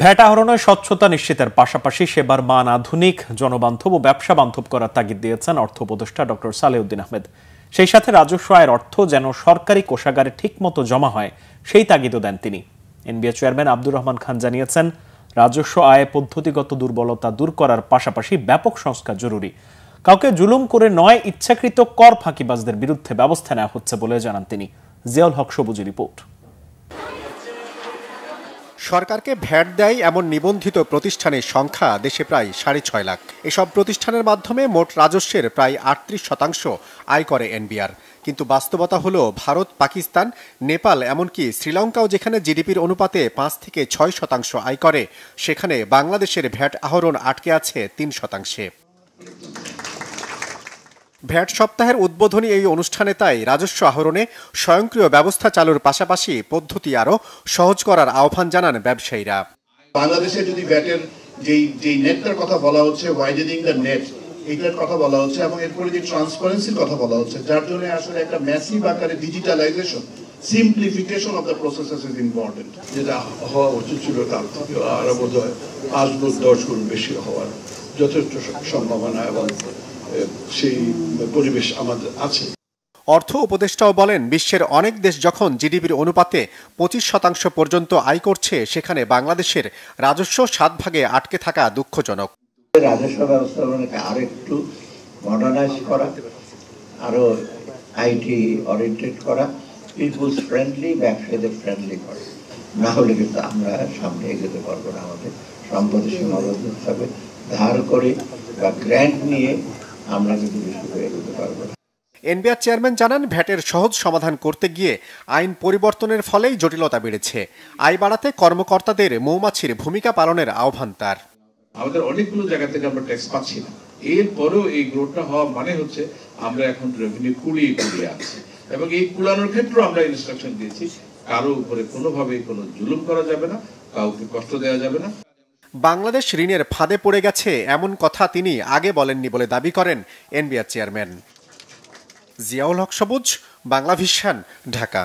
VAT আহরণে স্বচ্ছতা নিশ্চিতের পাশাপাশি সেবার মান আধুনিক, জনবান্ধব ও ব্যবসা বান্ধব করার তাগিদ দিয়েছেন অর্থ উপদেষ্টা ডক্টর সালেউদ্দিন আহমেদ। সেই সাথে রাজস্ব আয়ের অর্থ যেন সরকারি কোষাগারে ঠিকমতো জমা হয় সেই তাগিদও দেন তিনি। এনবিআর চেয়ারম্যান আব্দুর রহমান খান জানিয়েছেন, রাজস্ব আয়ে পদ্ধতিগত দুর্বলতা দূর করার পাশাপাশি ব্যাপক সংস্কার জরুরি। কাউকে জুলুম করে নয়, ইচ্ছাকৃত কর ফাঁকিবাজদের বিরুদ্ধে ব্যবস্থা নেওয়া হচ্ছে বলে জানান তিনি। জিয়াউল হক সবুজের রিপোর্ট। সরকারকে ভ্যাট দেয় এমন নিবন্ধিত প্রতিষ্ঠানের সংখ্যা দেশে প্রায় 6.5 লাখ। এসব প্রতিষ্ঠানের মাধ্যমে মোট রাজস্বের প্রায় 38% আয় করে এনবিআর। কিন্তু বাস্তবতা হলো, ভারত, পাকিস্তান, নেপাল, এমনকি শ্রীলঙ্কাও যেখানে জিডিপির অনুপাতে 5 থেকে 6% আয় করে, সেখানে বাংলাদেশের ভ্যাট আহরণ আটকে আছে 3%। ভ্যাট সপ্তাহের উদ্বোধনী এই অনুষ্ঠানে তাই রাজস্ব আহরণে স্বয়ংক্রিয় ব্যবস্থা চালুর পাশাপাশি পদ্ধতি আরও সহজ করার আহ্বান জানান ব্যবসায়ীরা। বাংলাদেশে যদি ভ্যাটের যেই নেটটার কথা বলা হচ্ছে, ওয়াইডেনিং দ্য নেট, এইটার কথা বলা হচ্ছে এবং এরপরে যে ট্রান্সপারেন্সির কথা বলা হচ্ছে, যার জন্য আসলে একটা ম্যাসিভ আকারে digitalization, simplification of the processes is important. যেটা হওয়া উচিত ছিল তার থেকে আরো বোধ হয় 5 গুণ 10 গুণ বেশি হওয়ার যথেষ্ট সম্ভাবনা এবং সেই পরিবেশ আমাদের আছে। অর্থ উপদেষ্টাও বলেন, বিশ্বের অনেক দেশ যখন জিডিপির অনুপাতে 25% পর্যন্ত আয় করছে, সেখানে বাংলাদেশের রাজস্ব 7 ভাগে আটকে থাকা দুঃখজনক। রাজস্ব ব্যবস্থাপনাকে আরো একটু মডার্নাইজ করা, আরো আইটি ওরিয়েন্টেড করা, পিপলস ফ্রেন্ডলি, ব্যবসায়ীদের ফ্রেন্ডলি করা। না হলে কিন্তু আমরা সামনে এগোতে পারবো না। আমাদের সম্পদের সীমাবদ্ধ থাকবে, ধার করে বা গ্র্যান্ট নিয়ে আমরা কিন্তু বেশি করে এগোতে পারবো না। এনবিআর চেয়ারম্যান জানান, ভ্যাটের সহজ সমাধান করতে গিয়ে আইন পরিবর্তনের ফলেই জটিলতা বেড়েছে। আয় বাড়াতে কর্মকর্তাদের মৌমাছির ভূমিকা পালনের আহ্বান তার। আমাদের অনেকগুলো জায়গা থেকে আমরা ট্যাক্স পাচ্ছি না, এরপরেও এই গ্রোথটা হওয়া মানে হচ্ছে আমরা এখন রেভিনিউ কুড়িয়ে আছি এবং এই কুড়ানোর ক্ষেত্রে আমরা ইনস্ট্রাকশন দিয়েছি, কারো উপরে কোনোভাবেই কোনো জুলুম করা যাবে না, কাউকে কষ্ট দেওয়া যাবে না। বাংলাদেশ ঋণের ফাঁদে পড়ে গেছে এমন কথা তিনি আগে বলেননি বলে দাবি করেন এনবিআর চেয়ারম্যান। জিয়াউল হক সবুজ, বাংলা ভিশন, ঢাকা।